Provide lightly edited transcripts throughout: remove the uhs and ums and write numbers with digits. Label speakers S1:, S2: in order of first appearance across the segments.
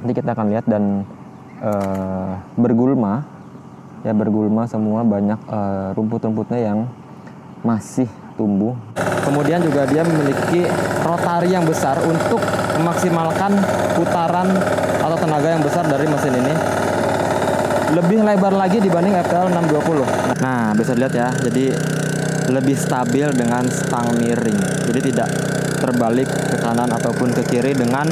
S1: Nanti kita akan lihat dan bergulma semua, banyak rumput-rumputnya yang masih tumbuh. Kemudian juga dia memiliki rotari yang besar untuk memaksimalkan putaran atau tenaga yang besar dari mesin ini. Lebih lebar lagi dibanding FTL 620. Nah, bisa dilihat ya, jadi lebih stabil dengan stang miring. Jadi tidak terbalik ke kanan ataupun ke kiri dengan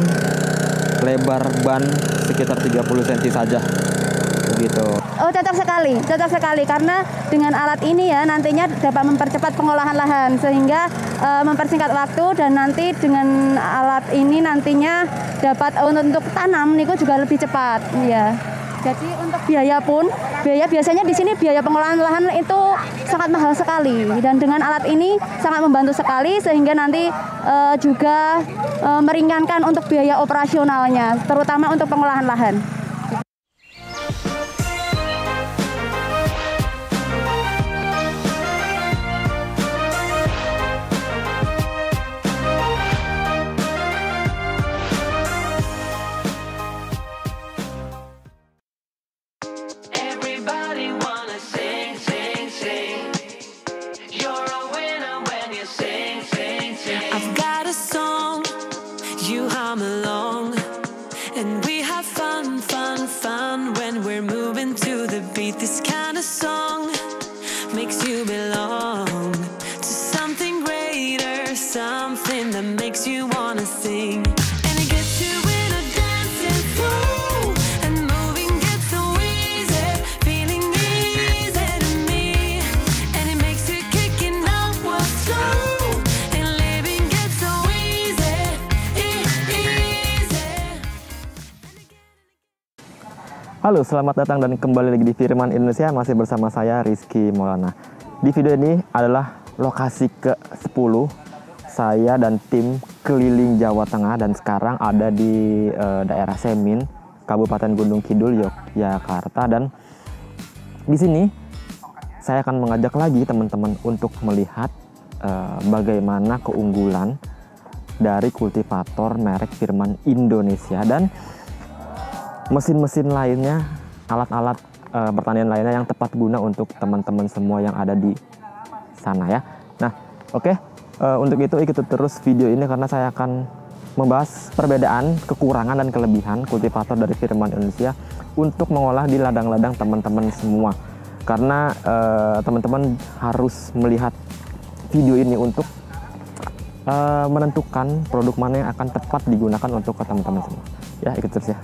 S1: lebar ban sekitar 30 cm saja. Begitu.
S2: Oh, cocok sekali karena dengan alat ini ya nantinya dapat mempercepat pengolahan lahan sehingga mempersingkat waktu, dan nanti dengan alat ini nantinya dapat untuk tanam niku juga lebih cepat ya. Jadi untuk biaya biasanya di sini biaya pengolahan lahan itu sangat mahal sekali, dan dengan alat ini sangat membantu sekali sehingga nanti juga meringankan untuk biaya operasionalnya, terutama untuk pengolahan lahan.
S3: This kind of song makes you belong to something greater, something that makes you wanna sing. And it gets you in a dancing flow, and moving gets so easy, feeling easy to me. And it makes you kicking up what's slow, and living gets so easy, easy.
S1: Halo, selamat datang dan kembali lagi di Firman Indonesia, masih bersama saya Rizky Maulana. Di video ini adalah lokasi ke-10 saya dan tim keliling Jawa Tengah, dan sekarang ada di daerah Semin, Kabupaten Gunung Kidul, Yogyakarta. Dan di sini saya akan mengajak lagi teman-teman untuk melihat bagaimana keunggulan dari kultivator merek Firman Indonesia dan mesin-mesin lainnya, alat-alat pertanian lainnya yang tepat guna untuk teman-teman semua yang ada di sana ya. Nah, oke. Untuk itu ikuti terus video ini karena saya akan membahas perbedaan, kekurangan dan kelebihan kultivator dari Firman Indonesia untuk mengolah di ladang-ladang teman-teman semua. Karena teman-teman harus melihat video ini untuk menentukan produk mana yang akan tepat digunakan untuk teman-teman semua. Ya, ikut terus ya.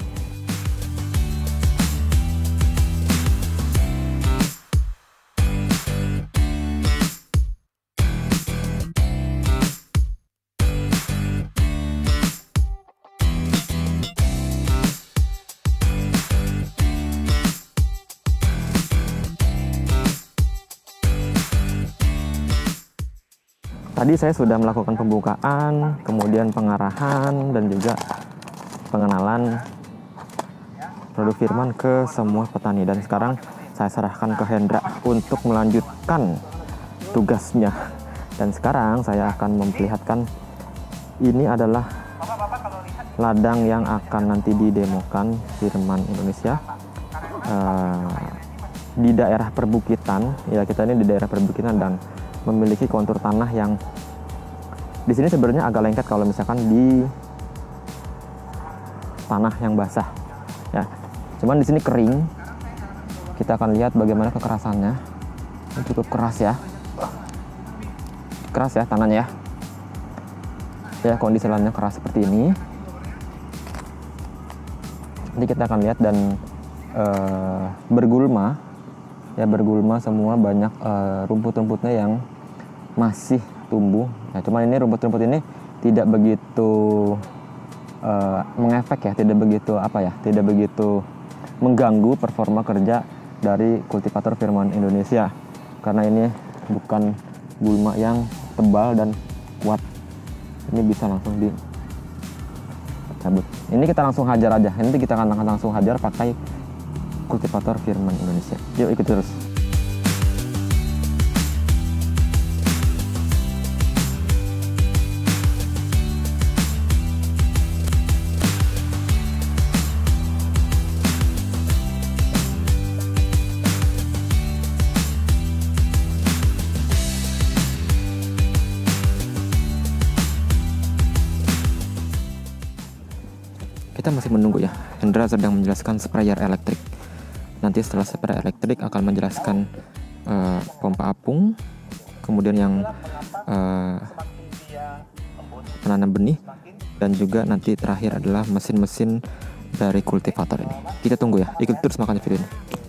S1: Tadi saya sudah melakukan pembukaan, kemudian pengarahan, dan juga pengenalan produk Firman ke semua petani. Dan sekarang saya serahkan ke Hendra untuk melanjutkan tugasnya. Dan sekarang saya akan memperlihatkan, ini adalah ladang yang akan nanti didemokan Firman Indonesia di daerah perbukitan. Ya, kita ini di daerah perbukitan dan memiliki kontur tanah yang di sini sebenarnya agak lengket kalau misalkan di tanah yang basah ya. Cuman di sini kering. Kita akan lihat bagaimana kekerasannya. Ini cukup keras ya. Keras ya tanahnya ya. Ya, kondisi lahannya keras seperti ini. Nanti kita akan lihat dan bergulma semua, banyak rumput-rumputnya yang masih tumbuh. Nah, cuman ini rumput-rumput ini tidak begitu mengefek ya, tidak begitu mengganggu performa kerja dari kultivator Firman Indonesia, karena ini bukan gulma yang tebal dan kuat. Ini bisa langsung dicabut. Ini kita langsung hajar aja. Nanti kita akan langsung hajar pakai kultivator Firman Indonesia. Yuk ikut terus. kita masih menunggu ya. Hendra sedang menjelaskan sprayer elektrik. Nanti setelah sprayer elektrik akan menjelaskan pompa apung, kemudian yang penanam benih, dan juga nanti terakhir adalah mesin-mesin dari kultivator ini. Kita tunggu ya, ikut terus makanya video ini.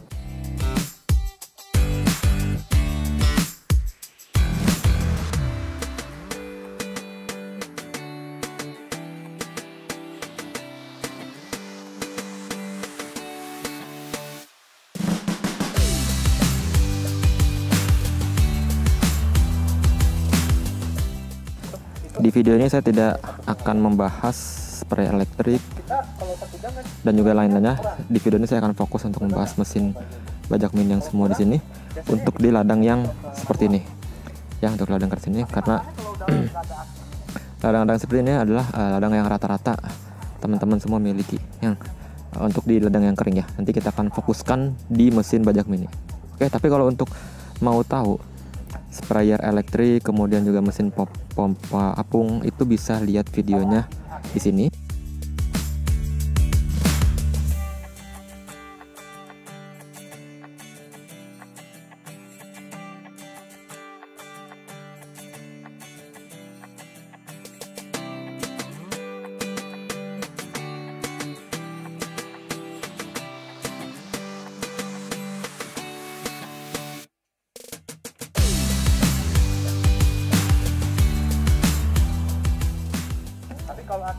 S1: Di video ini saya tidak akan membahas spray elektrik dan juga lain-lainnya. Di video ini saya akan fokus untuk membahas mesin bajak mini yang semua di sini untuk di ladang yang seperti ini. Ya, untuk ladang keras ini karena ladang-ladang seperti ini adalah ladang yang rata-rata teman-teman semua miliki. Yang untuk di ladang yang kering ya. Nanti kita akan fokuskan di mesin bajak mini. Oke, tapi kalau untuk mau tahu sprayer elektrik, kemudian juga mesin pompa apung, itu bisa lihat videonya di sini.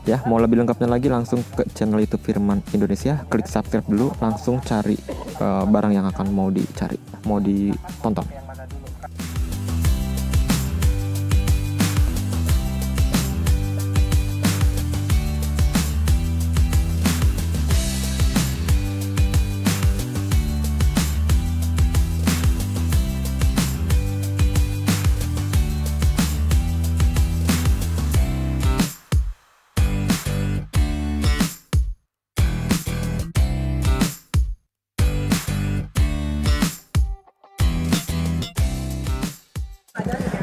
S1: Ya, mau lebih lengkapnya lagi langsung ke channel YouTube Firman Indonesia, klik subscribe dulu, langsung cari barang yang akan mau dicari, mau ditonton.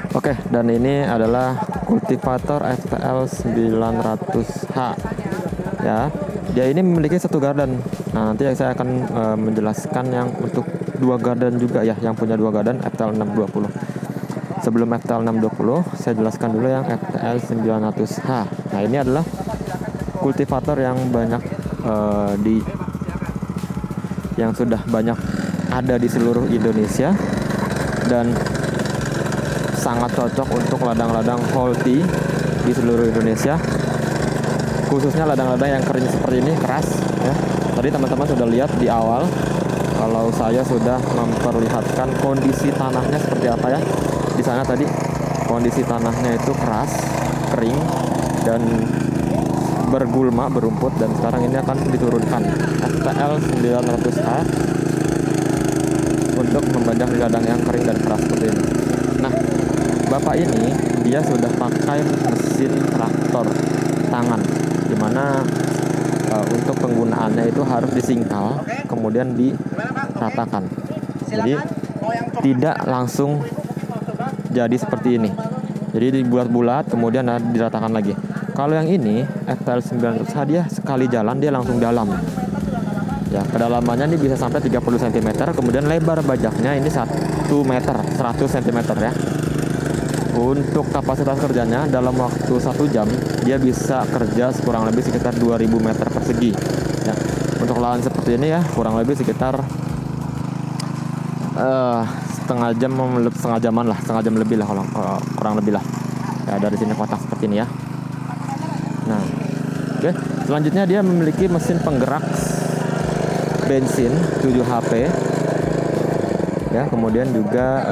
S1: Oke, dan ini adalah kultivator FTL 900H ya. Dia ini memiliki satu garden. Nah, nanti saya akan menjelaskan yang untuk dua garden juga ya, yang punya dua garden FTL 620. Sebelum FTL 620, saya jelaskan dulu yang FTL 900H. Nah, ini adalah kultivator yang banyak yang sudah banyak ada di seluruh Indonesia dan sangat cocok untuk ladang-ladang holti di seluruh Indonesia, khususnya ladang-ladang yang kering seperti ini, keras ya. Tadi teman-teman sudah lihat di awal kalau saya sudah memperlihatkan kondisi tanahnya seperti apa ya. Di sana tadi kondisi tanahnya itu keras, kering dan bergulma, berumput, dan sekarang ini akan diturunkan FTL 900H untuk membajak di ladang yang kering dan keras seperti ini. Nah, bapak ini dia sudah pakai mesin traktor tangan, dimana untuk penggunaannya itu harus disingkal kemudian diratakan, jadi tidak langsung jadi seperti ini, jadi dibulat-bulat kemudian diratakan lagi. Kalau yang ini FTL 900H dia sekali jalan dia langsung dalam ya, kedalamannya ini bisa sampai 30 cm, kemudian lebar bajaknya ini 1 meter 100 cm ya. Untuk kapasitas kerjanya dalam waktu 1 jam dia bisa kerja kurang lebih sekitar 2000 meter persegi ya. Untuk lahan seperti ini ya kurang lebih sekitar setengah jam lebih lah, kalau kurang lebih lah ya, dari sini kotak seperti ini ya. Nah, oke, selanjutnya dia memiliki mesin penggerak bensin 7 HP ya, kemudian juga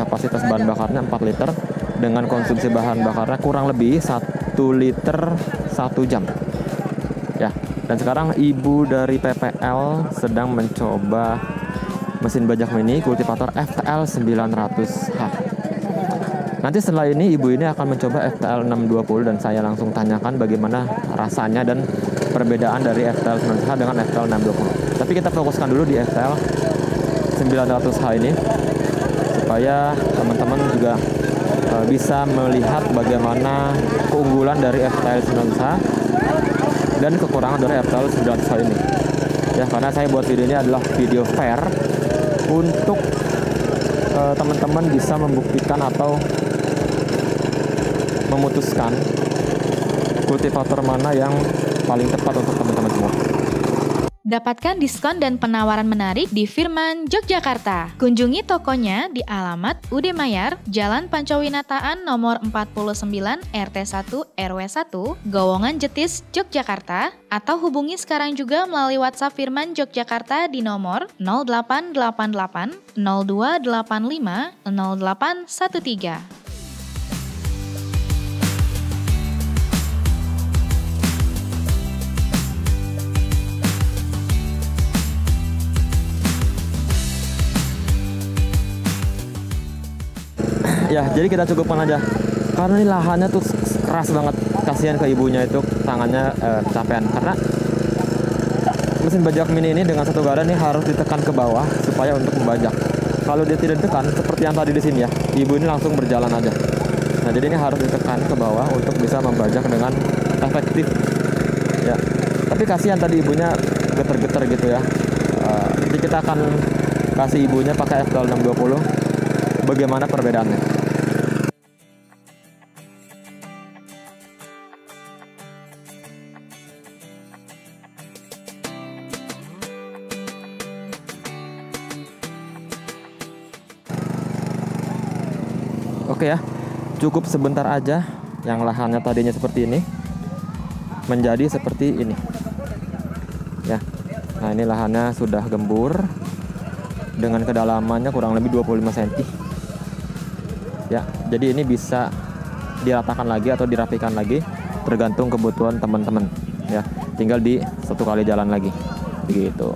S1: kapasitas bahan bakarnya 4 liter dengan konsumsi bahan bakarnya kurang lebih 1 liter 1 jam ya. Dan sekarang ibu dari PPL sedang mencoba mesin bajak mini kultivator FTL 900H. Nanti setelah ini ibu ini akan mencoba FTL 620 dan saya langsung tanyakan bagaimana rasanya dan perbedaan dari FTL 900H dengan FTL 620. Tapi kita fokuskan dulu di FTL 900H ini supaya teman-teman juga bisa melihat bagaimana keunggulan dari FTL 900H dan kekurangan dari FTL 900H ini. Ya, karena saya buat video ini adalah video fair untuk teman-teman bisa membuktikan atau memutuskan kultivator mana yang paling tepat untuk teman-teman semua.
S4: Dapatkan diskon dan penawaran menarik di Firman, Yogyakarta. Kunjungi tokonya di alamat UD Mayar, Jalan Pancawinataan nomor 49 RT 1 RW 1, Gowongan Jetis, Yogyakarta, atau hubungi sekarang juga melalui WhatsApp Firman Yogyakarta di nomor 0888 0285 0813.
S1: Ya, jadi kita cukupkan aja. Karena ini lahannya tuh keras banget. Kasihan ke ibunya itu, tangannya capean. Karena mesin bajak mini ini dengan satu gardan ini harus ditekan ke bawah supaya untuk membajak. Kalau dia tidak ditekan, seperti yang tadi di sini ya, ibu ini langsung berjalan aja. Nah, jadi ini harus ditekan ke bawah untuk bisa membajak dengan efektif. Ya, tapi kasihan tadi ibunya geter-geter gitu ya. Jadi kita akan kasih ibunya pakai FTL 620. Bagaimana perbedaannya? Oke ya, cukup sebentar aja. Yang lahannya tadinya seperti ini menjadi seperti ini. Ya, nah ini lahannya sudah gembur dengan kedalamannya kurang lebih 25 cm. Ya, jadi ini bisa diratakan lagi atau dirapikan lagi tergantung kebutuhan teman-teman. Ya, tinggal di satu kali jalan lagi, begitu.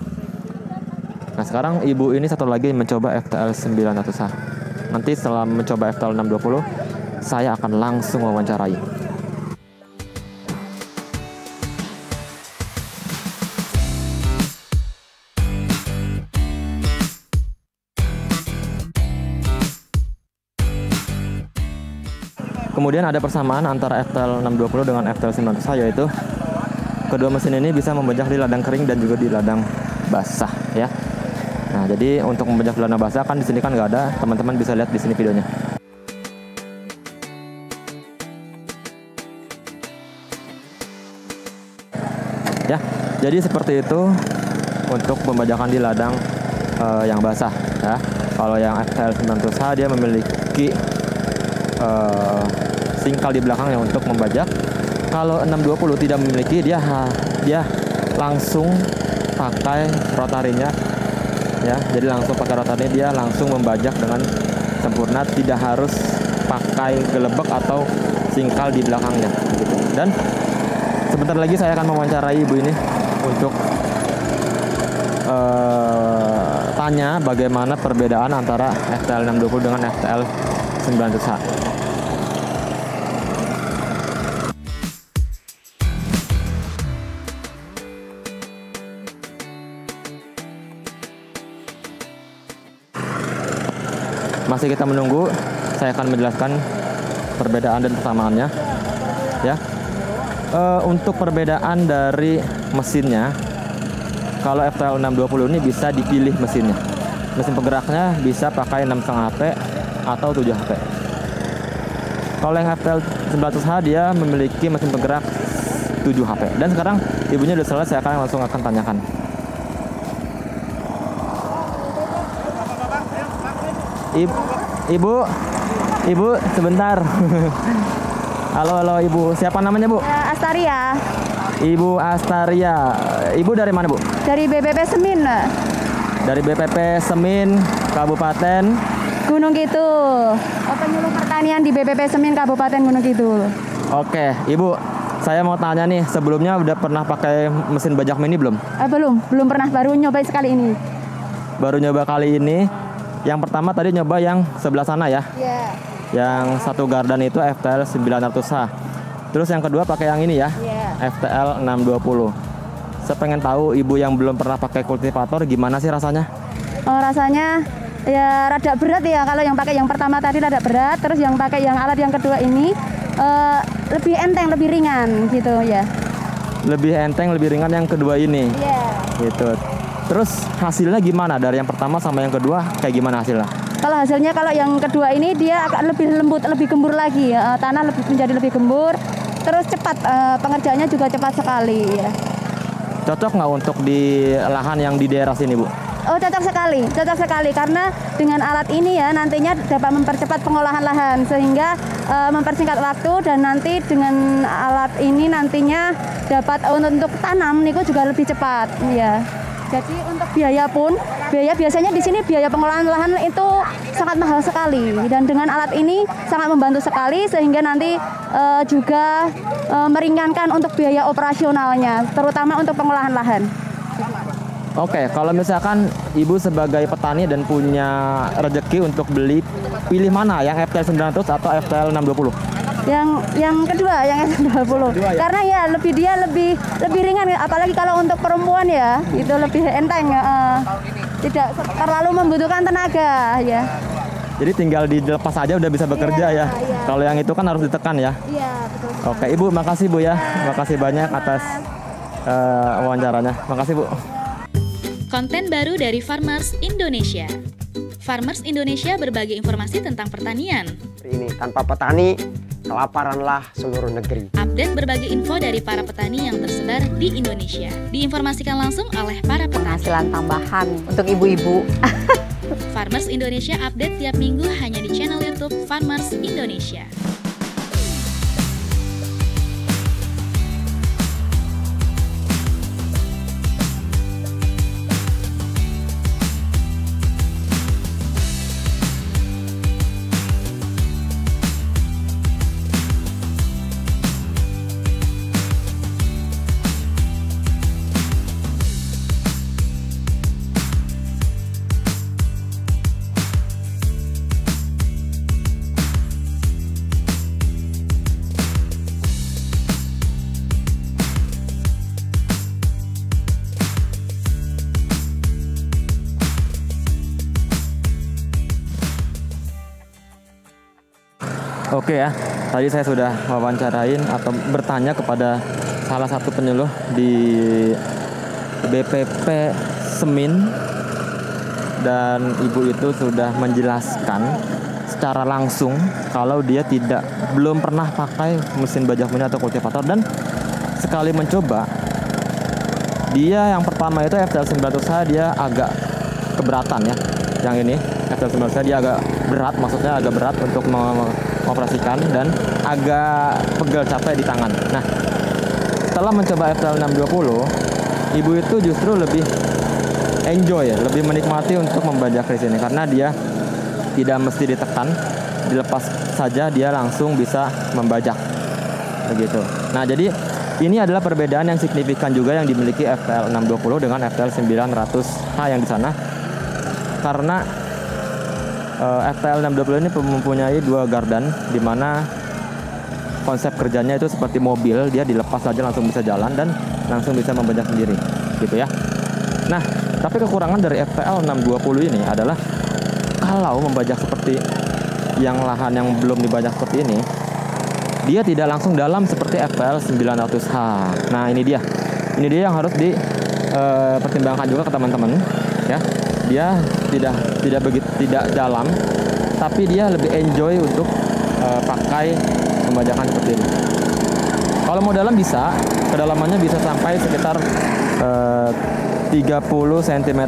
S1: Nah, sekarang ibu ini satu lagi mencoba FTL 900H. Nanti setelah mencoba FTL 620, saya akan langsung wawancarai. Kemudian ada persamaan antara FTL 620 dengan FTL 900H, yaitu kedua mesin ini bisa membajak di ladang kering dan juga di ladang basah ya. Nah, jadi untuk membajak di ladang basah kan di sini kan nggak ada, teman-teman bisa lihat di sini videonya. Ya, jadi seperti itu untuk pembajakan di ladang yang basah ya. Kalau yang FTL 900H dia memiliki singkal di belakangnya untuk membajak. Kalau 620 tidak memiliki, dia langsung pakai rotarinya ya. Jadi langsung pakai rotarinya, dia langsung membajak dengan sempurna, tidak harus pakai gelebek atau singkal di belakangnya gitu. Dan sebentar lagi saya akan mewawancarai ibu ini untuk tanya bagaimana perbedaan antara FTL 620 dengan FTL 900H. Masih kita menunggu, saya akan menjelaskan perbedaan dan persamaannya ya. Untuk perbedaan dari mesinnya, kalau FTL 620 ini bisa dipilih mesinnya. Mesin penggeraknya bisa pakai 6,5 HP atau 7 HP. Kalau yang FTL 900H dia memiliki mesin penggerak 7 HP. Dan sekarang ibunya udah selesai, saya langsung akan tanyakan. Ibu, sebentar. Halo ibu, siapa namanya bu?
S2: Astaria.
S1: Ibu Astaria. Ibu dari mana bu?
S2: Dari BPP Semin.
S1: Dari BPP Semin, Kabupaten
S2: Gunung Kidul. Penyuluh pertanian di BPP Semin, Kabupaten Gunung Kidul.
S1: Oke, ibu, saya mau tanya nih, sebelumnya udah pernah pakai mesin bajak mini belum?
S2: Belum pernah, baru nyoba sekali ini.
S1: Baru nyoba kali ini. Yang pertama tadi nyoba yang sebelah sana ya.
S2: Iya.
S1: Yang satu gardan itu FTL 900H. Terus yang kedua pakai yang ini ya.
S2: Iya.
S1: FTL 620. Saya pengen tahu ibu yang belum pernah pakai kultivator gimana sih rasanya?
S2: Rasanya ya rada berat ya. Kalau yang pakai yang pertama tadi rada berat, terus yang pakai yang alat yang kedua ini lebih enteng, lebih ringan gitu ya.
S1: lebih enteng, lebih ringan yang kedua ini.
S2: Iya.
S1: Gitu. Terus hasilnya gimana dari yang pertama sama yang kedua? Kayak gimana hasilnya?
S2: Kalau hasilnya kalau yang kedua ini dia akan lebih lembut, lebih gembur lagi. Tanah menjadi lebih gembur. Terus cepat, pengerjaannya juga cepat sekali. Ya.
S1: Cocok nggak untuk di lahan yang di daerah sini, Bu?
S2: Oh, cocok sekali karena dengan alat ini ya nantinya dapat mempercepat pengolahan lahan sehingga mempersingkat waktu, dan nanti dengan alat ini nantinya dapat untuk tanam niku juga lebih cepat ya. Jadi untuk biaya biasanya di sini biaya pengolahan lahan itu sangat mahal sekali, dan dengan alat ini sangat membantu sekali sehingga nanti juga meringankan untuk biaya operasionalnya, terutama untuk pengolahan lahan.
S1: Oke, kalau misalkan Ibu sebagai petani dan punya rezeki untuk beli, pilih mana? Yang FTL 900 atau FTL 620?
S2: Yang kedua, yang S20.
S1: Ya?
S2: Karena ya dia lebih ringan, apalagi kalau untuk perempuan ya, itu lebih enteng ya. Tidak terlalu membutuhkan tenaga ya.
S1: Jadi tinggal dilepas aja udah bisa bekerja ya.
S2: Iya.
S1: Kalau yang itu kan harus ditekan ya.
S2: Iya, betul.
S1: Oke, Ibu, makasih Bu ya. Makasih banyak atas wawancaranya. Makasih Bu.
S4: Konten baru dari Farmers Indonesia. Farmers Indonesia berbagi informasi tentang pertanian.
S5: Ini tanpa petani, kelaparanlah seluruh negeri.
S4: Update berbagai info dari para petani yang tersebar di Indonesia. Diinformasikan langsung oleh para petani.
S6: Penghasilan tambahan untuk ibu-ibu.
S4: Farmers Indonesia update tiap minggu hanya di channel YouTube Farmers Indonesia.
S1: Oke ya, tadi saya sudah wawancarain atau bertanya kepada salah satu penyuluh di BPP Semin, dan ibu itu sudah menjelaskan secara langsung kalau dia belum pernah pakai mesin bajak mini atau kultivator, dan sekali mencoba, dia yang pertama itu FTL 900 dia agak keberatan ya. Yang ini FTL 900 dia agak berat, maksudnya agak berat untuk mengoperasikan dan agak pegel, capek di tangan. Nah, setelah mencoba FTL 620, ibu itu justru lebih enjoy, lebih menikmati untuk membajak di sini karena dia tidak mesti ditekan, dilepas saja dia langsung bisa membajak begitu. Nah, jadi ini adalah perbedaan yang signifikan juga yang dimiliki FTL 620 dengan FTL 900H yang di sana, karena FTL 620 ini mempunyai dua gardan, di mana konsep kerjanya itu seperti mobil, dia dilepas saja langsung bisa jalan dan langsung bisa membajak sendiri, gitu ya. Nah, tapi kekurangan dari FTL 620 ini adalah kalau membajak seperti yang lahan yang belum dibajak seperti ini, dia tidak langsung dalam seperti FTL 900H. Nah, ini dia yang harus dipertimbangkan juga ke teman-teman, ya. Dia tidak dalam, tapi dia lebih enjoy untuk pakai pembajakan seperti ini. Kalau mau dalam bisa, kedalamannya bisa sampai sekitar 30 cm,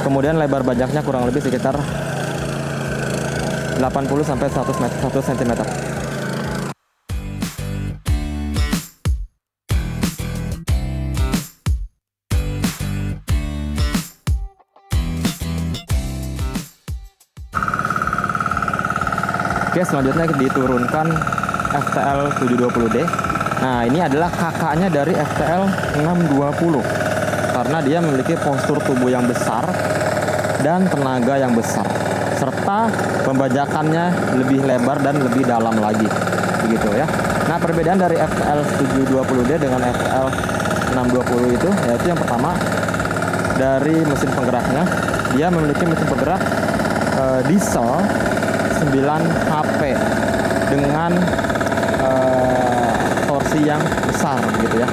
S1: kemudian lebar bajaknya kurang lebih sekitar 80 sampai 100 cm. Oke, selanjutnya diturunkan FTL 720D. Nah, ini adalah kakaknya dari FTL 620 karena dia memiliki postur tubuh yang besar dan tenaga yang besar, serta pembajakannya lebih lebar dan lebih dalam lagi, begitu ya. Nah, perbedaan dari FTL 720D dengan FTL 620 itu yaitu yang pertama dari mesin penggeraknya, dia memiliki mesin penggerak diesel 9 HP dengan torsi dimensi yang besar gitu ya.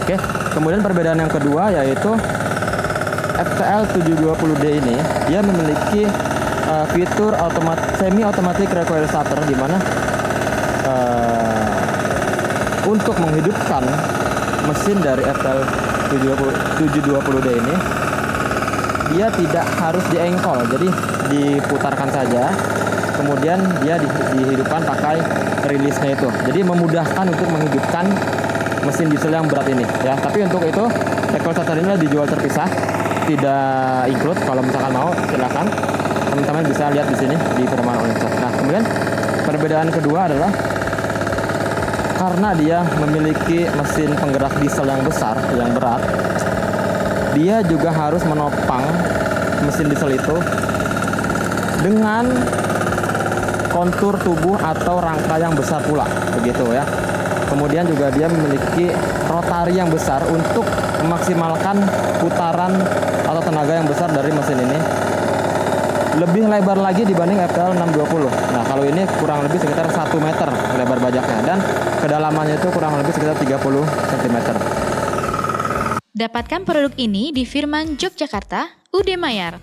S1: Oke, kemudian perbedaan yang kedua yaitu FTL 720D ini dia memiliki fitur semi automatic recoil starter, di mana untuk menghidupkan mesin dari FTL 720D ini dia tidak harus diengkol, jadi diputarkan saja, kemudian dia dihidupkan pakai rilisnya itu, jadi memudahkan untuk menghidupkan mesin diesel yang berat ini ya. Tapi untuk itu recoil starter ini dijual terpisah, tidak include. Kalau misalkan mau silakan teman-teman bisa lihat di sini di Firman Indonesia. Nah, kemudian perbedaan kedua adalah karena dia memiliki mesin penggerak diesel yang besar, yang berat, dia juga harus menopang mesin diesel itu dengan kontur tubuh atau rangka yang besar pula, begitu ya. Kemudian juga dia memiliki rotari yang besar untuk memaksimalkan putaran atau tenaga yang besar dari mesin ini. Lebih lebar lagi dibanding FTL 620. Nah, kalau ini kurang lebih sekitar 1 meter lebar bajaknya, dan kedalamannya itu kurang lebih sekitar 30 cm.
S4: Dapatkan produk ini di Firman Yogyakarta, UD Mayar.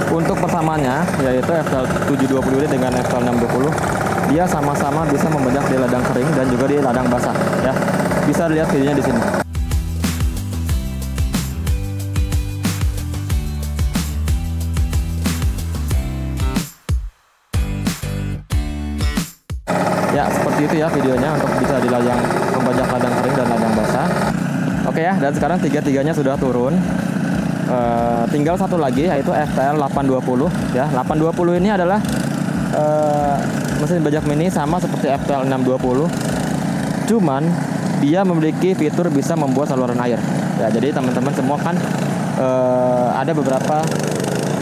S1: Untuk persamaannya, yaitu FTL 720 dengan FTL 620, dia sama-sama bisa membajak di ladang kering dan juga di ladang basah ya. Bisa lihat videonya di sini. Ya, seperti itu ya videonya untuk bisa di ladang membajak ladang kering dan ladang basah. Oke ya, dan sekarang tiga-tiganya sudah turun. Tinggal satu lagi yaitu FTL 820 ya. 820 ini adalah mesin bajak mini sama seperti FTL 620, cuman dia memiliki fitur bisa membuat saluran air ya. Jadi teman-teman semua kan ada beberapa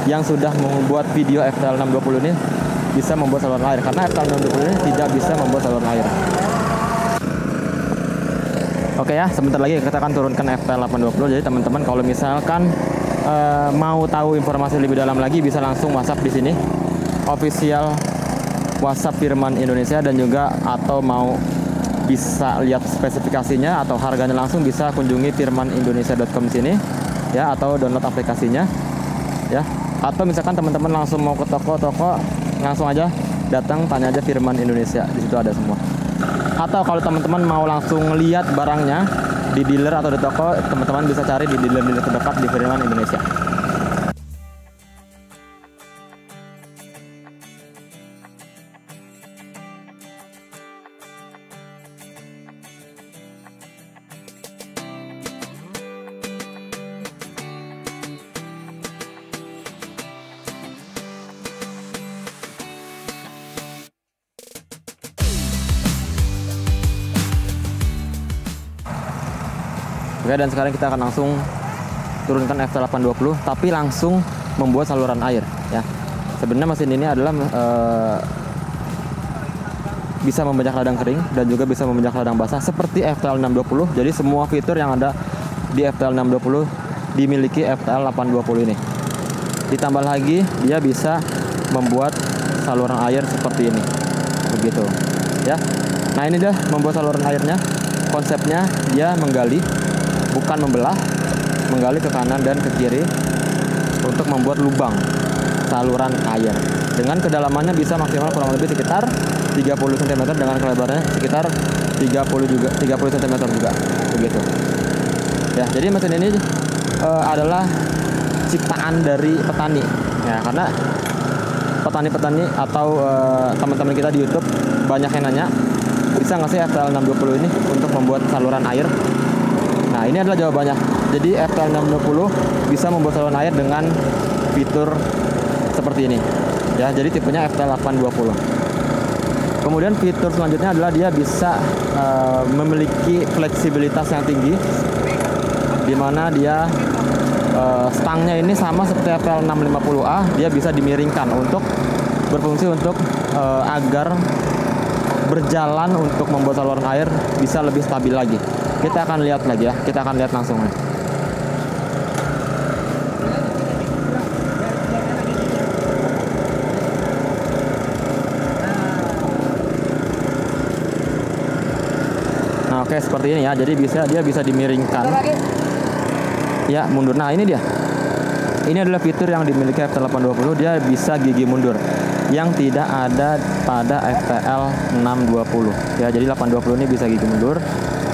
S1: yang sudah membuat video FTL 620 ini bisa membuat saluran air, karena FTL 620 ini tidak bisa membuat saluran air. Oke ya, sebentar lagi kita akan turunkan FTL 820. Jadi teman-teman kalau misalkan mau tahu informasi lebih dalam lagi bisa langsung WhatsApp di sini, official WhatsApp Firman Indonesia, dan juga atau mau bisa lihat spesifikasinya atau harganya langsung bisa kunjungi firmanindonesia.com sini ya, atau download aplikasinya ya. Atau misalkan teman-teman langsung mau ke toko-toko, langsung aja datang tanya aja Firman Indonesia, di situ ada semua. Atau kalau teman-teman mau langsung lihat barangnya di dealer atau di toko, teman-teman bisa cari di dealer-dealer terdekat di Firman Indonesia. Oke, dan sekarang kita akan langsung turunkan FTL 820, tapi langsung membuat saluran air ya. Sebenarnya mesin ini adalah bisa membajak ladang kering dan juga bisa membajak ladang basah seperti FTL 620. Jadi semua fitur yang ada di FTL 620 dimiliki FTL 820 ini. Ditambah lagi dia bisa membuat saluran air seperti ini, begitu ya. Nah, ini dah membuat saluran airnya. Konsepnya dia menggali, bukan membelah, menggali ke kanan dan ke kiri untuk membuat lubang saluran air. Dengan kedalamannya bisa maksimal kurang lebih sekitar 30 cm, dengan kelebarannya sekitar 30 cm juga, begitu. Ya, jadi mesin ini adalah ciptaan dari petani. Ya, karena petani-petani atau teman-teman kita di YouTube banyak yang nanya, bisa nggak sih FTL 620 ini untuk membuat saluran air? Nah, ini adalah jawabannya. Jadi FTL 620 bisa membuat saluran air dengan fitur seperti ini. Ya, jadi tipenya FTL 820. Kemudian fitur selanjutnya adalah dia bisa memiliki fleksibilitas yang tinggi, di mana dia stangnya ini sama seperti FPL 650A, dia bisa dimiringkan untuk berfungsi untuk agar berjalan untuk membuat saluran air bisa lebih stabil lagi. Kita akan lihat lagi ya, kita akan lihat langsung. Nah, oke, seperti ini ya. Jadi dia bisa dimiringkan. Ya, mundur. Nah, ini dia. Ini adalah fitur yang dimiliki FPL 820, dia bisa gigi mundur yang tidak ada pada FPL 620. Ya, jadi 820 ini bisa gigi mundur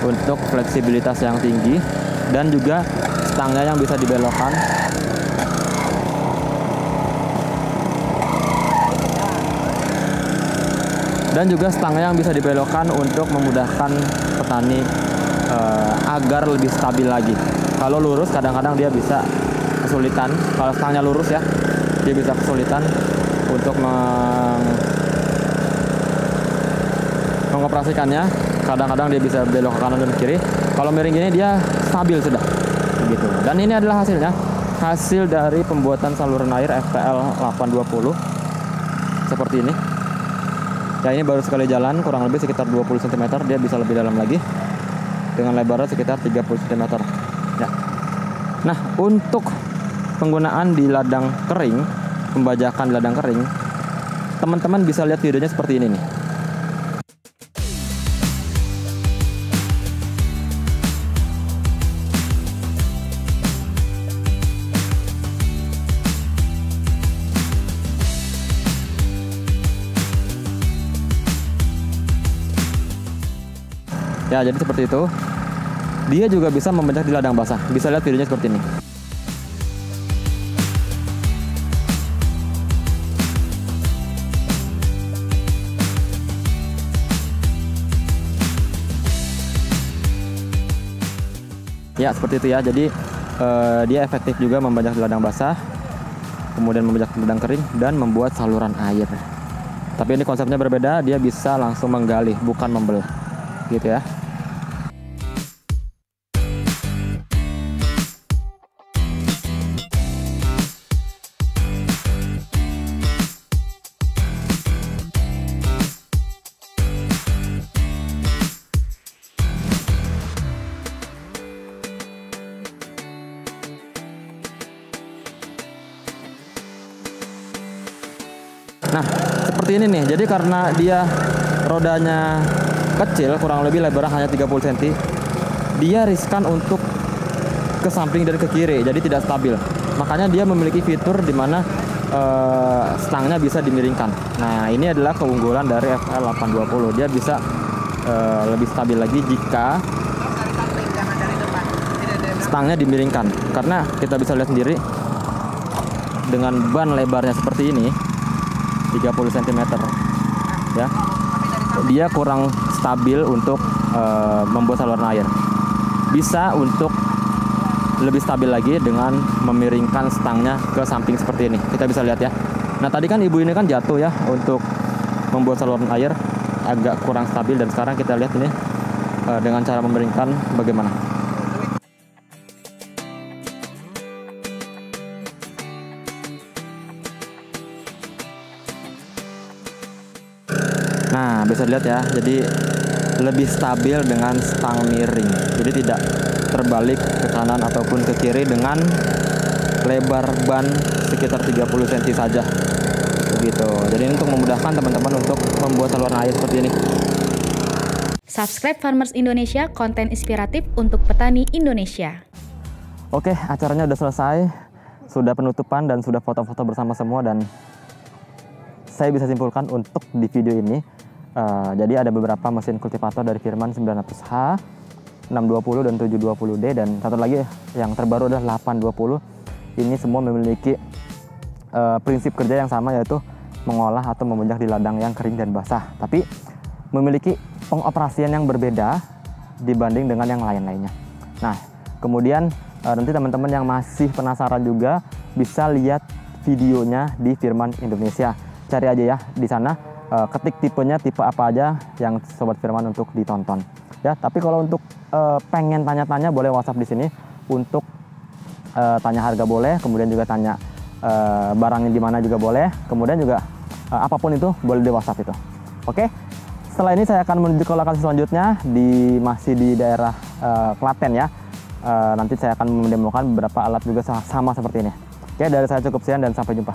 S1: untuk fleksibilitas yang tinggi dan juga stangnya yang bisa dibelokkan. Dan juga stangnya yang bisa dibelokkan untuk memudahkan petani agar lebih stabil lagi. Kalau lurus kadang-kadang dia bisa kesulitan. Kalau stangnya lurus ya, dia bisa kesulitan untuk mengoperasikannya. Kadang-kadang dia bisa belok ke kanan dan kiri. Kalau miring ini dia stabil sudah, begitu. Dan ini adalah hasilnya, hasil dari pembuatan saluran air FPL 820 seperti ini. Ya, ini baru sekali jalan, kurang lebih sekitar 20 cm. Dia bisa lebih dalam lagi dengan lebarnya sekitar 30 cm. Ya. Nah, untuk penggunaan di ladang kering, pembajakan di ladang kering, teman-teman bisa lihat videonya seperti ini nih. Ya, jadi seperti itu. Dia juga bisa membajak di ladang basah. Bisa lihat videonya seperti ini. Ya, seperti itu ya. Jadi dia efektif juga membajak di ladang basah, kemudian membajak di ladang kering, dan membuat saluran air. Tapi ini konsepnya berbeda. Dia bisa langsung menggali, bukan membelah, gitu ya. Nah, seperti ini nih. Jadi karena dia rodanya kecil, kurang lebih lebarnya hanya 30 cm, dia riskan untuk ke samping dan ke kiri, jadi tidak stabil. Makanya dia memiliki fitur di mana stangnya bisa dimiringkan. Nah, ini adalah keunggulan dari FPL 820. Dia bisa lebih stabil lagi jika stangnya dimiringkan. Karena kita bisa lihat sendiri dengan ban lebarnya seperti ini, 30 cm ya, dia kurang stabil untuk membuat saluran air. Bisa untuk lebih stabil lagi dengan memiringkan stangnya ke samping seperti ini. Kita bisa lihat ya. Nah, tadi kan ibu ini kan jatuh ya untuk membuat saluran air, agak kurang stabil, dan sekarang kita lihat ini dengan cara memiringkan bagaimana. Nah, bisa dilihat ya, jadi lebih stabil dengan stang miring. Jadi tidak terbalik ke kanan ataupun ke kiri dengan lebar ban sekitar 30 cm saja. Begitu. Jadi untuk memudahkan teman-teman untuk membuat saluran air seperti ini.
S4: Subscribe Farmers Indonesia, konten inspiratif untuk petani Indonesia.
S1: Oke, acaranya udah selesai. Sudah penutupan dan sudah foto-foto bersama semua, dan saya bisa simpulkan untuk di video ini, jadi ada beberapa mesin kultivator dari Firman 900H, 620 dan 720D, dan satu lagi yang terbaru adalah 820. Ini semua memiliki prinsip kerja yang sama, yaitu mengolah atau membajak di ladang yang kering dan basah, tapi memiliki pengoperasian yang berbeda dibanding dengan yang lain-lainnya. Nah, kemudian nanti teman-teman yang masih penasaran juga bisa lihat videonya di Firman Indonesia. Cari aja ya di sana ketik tipenya, tipe apa aja yang Sobat Firman untuk ditonton. Ya, tapi kalau untuk pengen tanya-tanya boleh WhatsApp di sini untuk tanya harga boleh, kemudian juga tanya barangnya di mana juga boleh, kemudian juga apapun itu boleh di WhatsApp itu. Oke. Setelah ini saya akan menuju ke lokasi selanjutnya masih di daerah Klaten ya. Nanti saya akan mendemokan beberapa alat juga sama seperti ini. Oke, dari saya cukup sekian dan sampai jumpa.